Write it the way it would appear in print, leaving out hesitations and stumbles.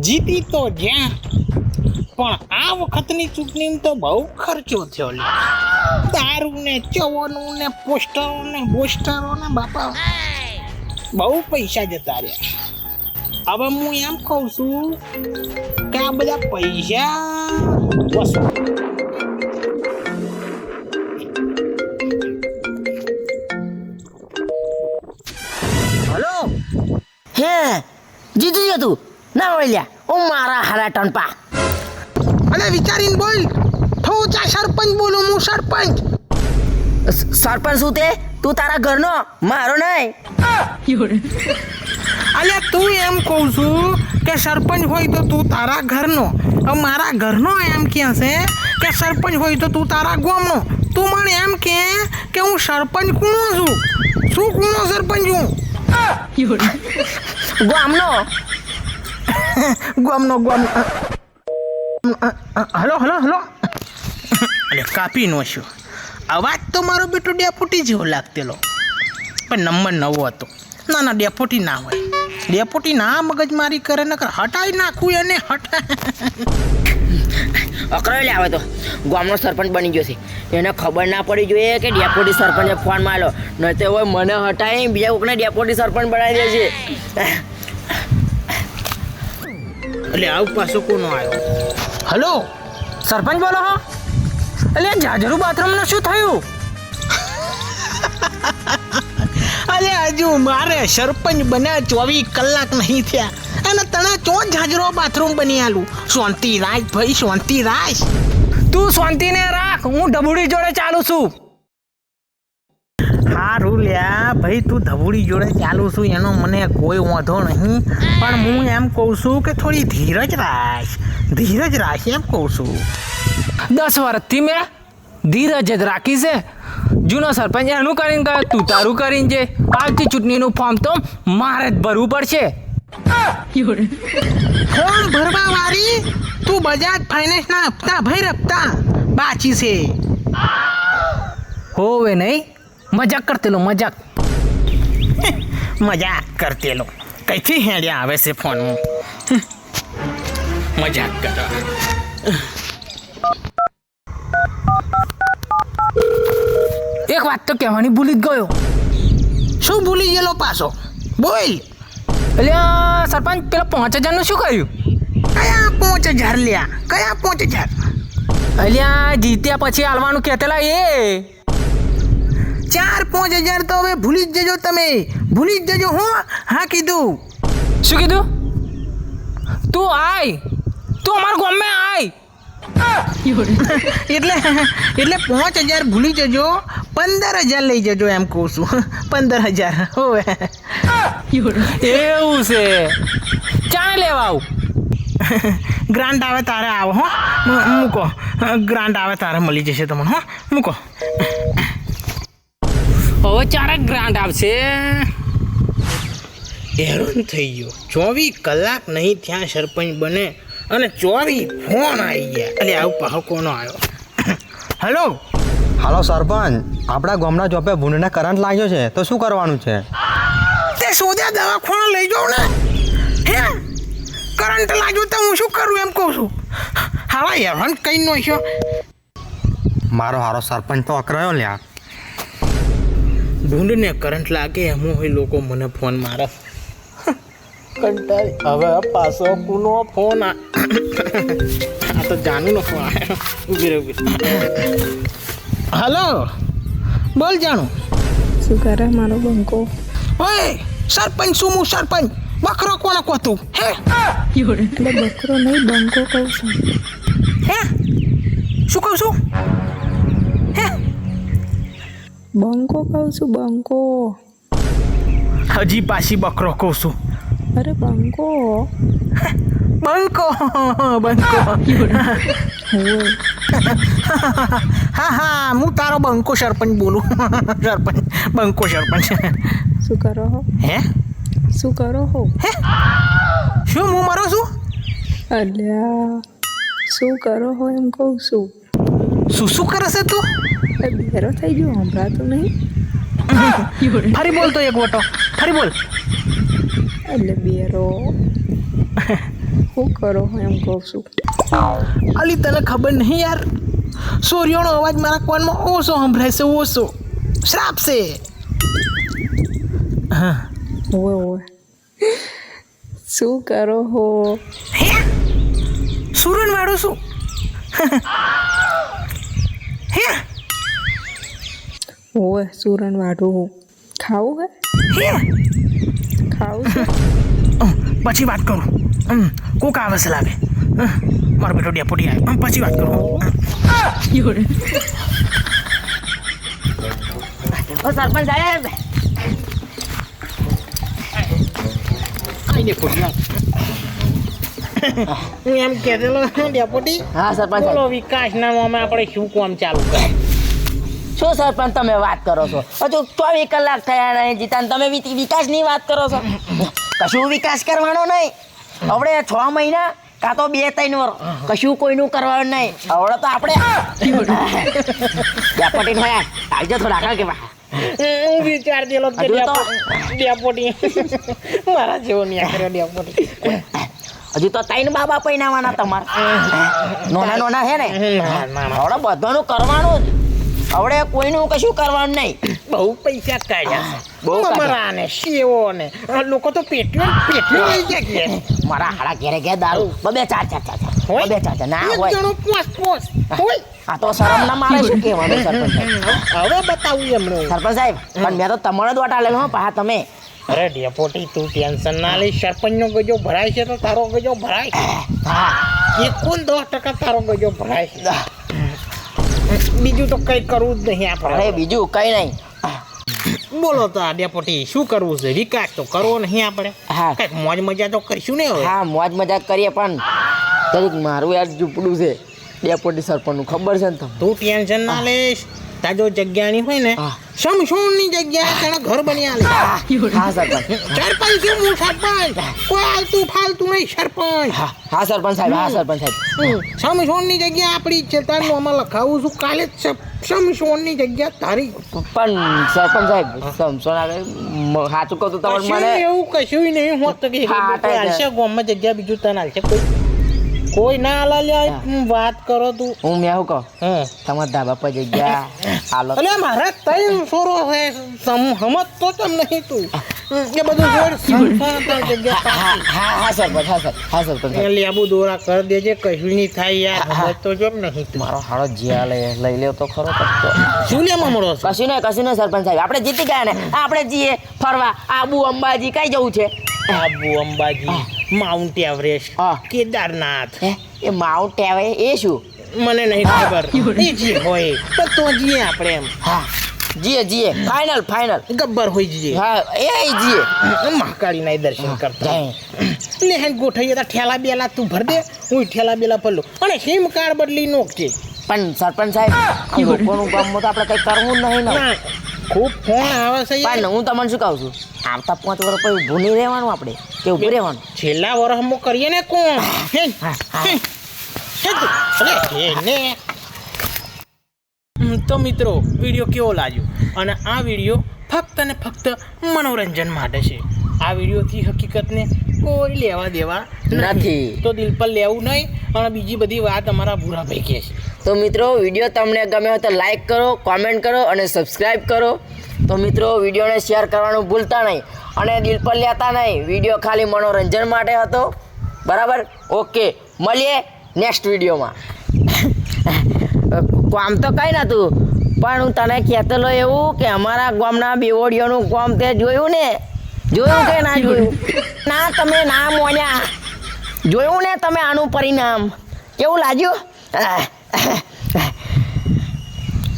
જીતી તો જ્યાં, પણ આ વખતની ચૂંટણીમાં તો બહુ ખર્ચો થયો લે. દારૂ ને ચવનું ને પોસ્ટરો ને બોસ્ટરો ને બાપા બહુ પૈસા જતા રહ્યા. હવે હું એમ કહું છું કે આ બધા પૈસા વસૂલ. હલો હે જીતું ગયો તું ના ઓલ્યા ઓ મારા હારા ટનપા. અને વિચારીને બોલ. થોચા સરપંચ બોલું હું સરપંચ. સરપંચ શું તે તું તારા ઘરનો મારો નહીં. અલ્યા તું એમ કહું છું કે સરપંચ હોય તો તું તારા ઘરનો. હવે મારા ઘરનો એમ કહે છે કે સરપંચ હોય તો તું તારા ગામનો. તું મને એમ કે હું સરપંચ કૂણો છું. શું કૂણો સરપંચ હું? ગામનો ગામનો હલો હલો હલો. અરે કાપી નો છો. અવાજ તો મારો બેટો ડેપોટી જેવો લાગતેલો, પણ નંબર નવો હતો. ના ના ડેપોટી ના હોય. ડેપોટી ના મગજમારી કરે નકર હટાઈ નાખું એને. અકરાઈ આવે તો ગામનો સરપંચ બની ગયો છે. એને ખબર ના પડી જોઈએ કે ડેપ્યુટી સરપંચે ફોન માર્યો, નહીં તો હવે મને હટાવી બીજા કોકને ડેપ્યુટી સરપંચ બનાવી દે છે. એટલે આવું પાછો કોનો આવ્યો? હલો સરપંચ બોલો હો? એટલે જાજરુ બાથરૂમનું શું થયું? અરે હજુ મારે સરપંચ બન્યા 24 કલાક નહીં થયા અને તને ચો જાજરો બાથરૂમ બની આલું. શાંતિ રાખ ભાઈ, શાંતિ રાખ. તું શાંતિને રાખ, હું ડબુડી જોડે ચાલુ છું. હારું લ્યા ભાઈ, તું ધબુડી જોડે ચાલુ છું એનો મને કોઈ વાંધો નહીં, પણ હું એમ કહું છું કે થોડી ધીરજ રાખ. ધીરજ રાખ એમ કહું છું. 10 વર્ષથી મેં ધીરજ જ રાખી છે. જૂનો સરપંચ એનું કરીને ગયો, તું તારું કરીને છે. આવતી ચૂંટણીનું ફોર્મ તો મારે જ ભરવું પડશે. ફોર્મ ભરવા વાળી તું બજાજ ફાઇનાન્સના હપ્તા ભર, હપ્તા બાકી છે. હોવે નહીં, મજાક કરતેલો મજાક. મજાક કરતેલો કઈથી હેડ્યા આવે છે ફોનમાં. મજાક કરો. એક વાત તો કહેવાની ભૂલી જ ગયો. શું ભૂલી ગયેલો પાછો? બોલ. એટલે સરપંચ પેલા 5000નું શું કર્યું? કયા 5000 લ્યા? કયા 5000? અલ્યા જીત્યા પછી આલવાનું કહેતેલા એ 4-5000 તો હવે ભૂલી જ જજો તમે. ભૂલી જ જજો હો. હા કીધું. શું કીધું? તું આય, તું અમારા ગામમાં આય. એટલે 5000 ભૂલી જજો, 15000 લઈ જજો એમ કહું છું. 15000 હોવે. એવું છે. ચાને લેવા આવું? ગ્રાન્ટ આવે તારે આવો હો. મૂકો. ગ્રાન્ટ આવે તારે મળી જશે તમને હો. મૂકો. હવે ચારે ગ્રાન્ટ આવશે. હેરાન થઈ ગયો. 24 કલાક નહીં ત્યાં સરપંચ બને અને 24 ફોન આવી ગયા. એટલે આવું પાહો કોનો આવ્યો? હેલો. હાલો સરપંચ, આપણા ગામના ચોપે ભૂંડને કરંટ લાગ્યો છે તો શું કરવાનું છે? તે સોદ્યા દવાખાને લઈ જાઉં ને. હે કરંટ લાગ્યો તો હું શું કરું એમ કહું છું. હાલા હેરાન કઈ નો છો. મારો હારો સરપંચ તો અકરાયો લ્યા. ભૂંડને કરંટ લાગે એમ હોય લોકો મને ફોન મારે. કંટાળી હવે પાછો કોનો ફોન આ તો જાનું નો ફોન આવ્યો. ઉભી રહી. હલો બોલ જાણું. શું કરે મારો બંકો? ઓય સરપંચ શું? હું સરપંચ. બકરો કોને કોતું? હે એટલે બકરો નહીં બંકો કહું છું. હે શું કહું છું? હે બંકો કહું છું, બંકો. હજી પાછી બકરો કહું છું. અરે બંકો. બંકો બંકો. હોય હા હા હું તારો બંકો સરપંચ બોલું. સરપંચ બંકો સરપંચ. શું કરો હો? હે શું કરો હો? હે શું હું મારો છું? અલ્યા શું કરો હો એમ કહું છું. શું કરે છે તું? બેરો થઈ ગયો, હમણાં તો નહીં. ફરી બોલ તો એક વટો. ફરી બોલ. એટલે બેરો શું કરો હો એમ કહું છું. અલી તને ખબર નહીં યાર, સૂર્યનો અવાજ મારા કાનમાં ઓછો સંભળાય છે, ઓછો. શ્રાપ છે. ઓવે ઓવે શું કરો હો? હે સુરન વાળો શું? હે ઓવે સુરણ વાઢું હું. ખાવું હે? હે ખાવું છે? પછી વાત કરું. કોક આવે છે લાગે. મારો બેટો ડેપોટી આવ્યો. પછી વાત કરું. ઓ સરપંચ સાહેબ, આઈને ફોટી હું એમ કહેલો ડેપોટી, હા સરપંચ બોલો સાહેબ. વિકાસના નામે આપણે શું કામ ચાલુ કરે? શું સરપંચ તમે વાત કરો છો? હજુ 24 કલાક થયા નહીં જીતા ને તમે વિકાસની વાત કરો છો? કશું વિકાસ કરવાનો નહીં. આપણે 6 મહિના કાં તો 2-3 વર્ષ કશું કોઈનું કરવાનું નહીં. હવે તો આપણે ડેપોટી થયા આવજો થોડા આગળ કેવા. હું વિચાર દેલો કે હજુ તો- ડેપોટી મારા જેવો ન્યા કર્યો ડેપોટી. હજુ તો 3 બાબા પૈણાવાના તમારે. નાના છે ને, ના, ના, ના. હવે બધાનું કરવાનું જ. હવે કોઈનું કશું કરવાનું નહીં. બહુ પૈસા કાઢ્યા બહુ કાઢ્યા. મમરા ને શેવો ને લોકો તો પેટ્રોલ લઈ જાય કે મારા હાડા ઘેરે ઘેર દારૂ બબે ચાર હોય? બબે ચાર ના એક હોય. જણો પોસ હોય. આ તો શરમ ના મારે શું કહેવાનું સરપંચ સાહેબ. હવે બતાવું એમણે. સરપંચ સાહેબ પણ મેં તો તમારો જ વાટા લેલો હો પા તમે. અરે ડેપોટી તું ટેન્શન ના લે, સરપંચનો ગજો ભરાય છે તો તારો ગજો ભરાય છે. હા 10% તારો ગજો ભરાય છે. બીજું તો કઈ કરવું જ નહીં અરે આપણે. બીજું કઈ નહીં. બોલો તો આ ડેપોટી શું કરવું છે? વિકાસ તો કરવો નહીં આપણે. હા. કઈક મોજ મજા તો કરીશું ને હવે. હા મોજ મજાક કરીએ પણ તરીક મારું યાર ઝૂંપડું છે ડેપોટી સરપંચનું ખબર છે ને તમને. તું ટેન્શન ના લેશ. તાજો જગ્યાની હોય ને હા. સમસોણની જગ્યાએ તેના ઘર બની આલે. હા સરપંચ. સરપંચ છું હું, સરપંચ. કોઈ આલતું ફાલતું નહીં, સરપંચ. હા સરપંચ સાહેબ. હા સરપંચ સાહેબ. સમસોણની જગ્યા આપણી જ છે. તારું આમાં લખાવું છું કાલે જ સમસોણની જગ્યા તારી. પણ સરપંચ સાહેબ સમસો ના સાચું કહું તો તમારે કશું મને એવું કશું નહીં હોત તો કે હા, કોઈ હાલશે ગામમાં જગ્યા બીજું તને હાલશે કોઈ ના હાલ્યા. વાત કરો તું. હું મેં શું કહું હા તમારા ધાબા પર જગ્યા હાલો. અલે મારા ત્રણ છોરો છે, સમજ તો કેમ નહીં તું? એ બધું જોડ સમસણ તારી જગ્યા પાછી. હા સરપંચ. હા સરપંચ સાહેબ. લેબુ દોરા કરી દેજે, કશું નહીં થાય યાર. સમજ તો કેમ નહીં તું? મારો હાડો જ્યાં લઈ લ્યો તો ખરો કશો. શું લેવા મળો છો? કશું નહીં સરપંચ સાહેબ. આપણે જીતી ગયા ને આપણે જઈએ ફરવા આબુ અંબાજી કઈ જવું છે? આબુ અંબાજી, માઉન્ટ એવરેસ્ટ, હા. કેદારનાથ. હે એ માઉન્ટ આવે એ શું? મને નહીં ખબર. એ જે હોય તો જઈએ આપણે એમ. હા જીએ ફાઇનલ. ગબ્બર હોય જઈએ. હા એ જીએ. મહાકાળીના દર્શન કરતા જય. લે હે ગોઠવીએ તો ઠેલા બેલા તું ભર દે, હું ઠેલા બેલા ભરલું અને સિમ કાર્ડ બદલી નોખજે. પણ સરપંચ સાહેબ આ લોકોનું કામમાં તો આપણે કઈ કરવું જ નહીં ને. ના ખૂબ ફોન આવે છે યાર. પણ હું તમને શું કહું છું આવતા 5 વર્ષ પછી ઊભું નહીં રહેવાનું આપણે કે ઊભું રહેવાનું. છેલ્લા વર્ષમાં કરીએ ને કોણ હે? હા. હે? હે તું? અરે હે ને. તો મિત્રો વિડીયો કેવો લાગ્યો? અને આ વિડીયો ફક્ત ને ફક્ત મનોરંજન માટે છે. આ વિડીયોથી હકીકતને કોઈ લેવા દેવા નથી. તો દિલ પર લેવું નહીં. અને બીજી બધી વાત અમારા ભૂરાભાઈ કહે છે. તો મિત્રો વિડીયો તમને ગમ્યો હોય તો લાઈક કરો, કોમેન્ટ કરો અને સબસ્ક્રાઈબ કરો. તો મિત્રો વિડીયોને શેર કરવાનું ભૂલતા નહીં અને દિલ પર લેતા નહીં. વિડીયો ખાલી મનોરંજન માટે હતો. બરાબર? ઓકે મળીએ નેક્સ્ટ વિડીયોમાં. કામ તો કંઈ નહોતું પણ હું તને કહેતેલો એવું કે અમારા ગામના બેવડીઓનું કામ તે જોયું ને? જોયું કે ના જોયું? ના તમે ના મોન્યા. જોયું ને તમે આનું પરિણામ કેવું લાગ્યું?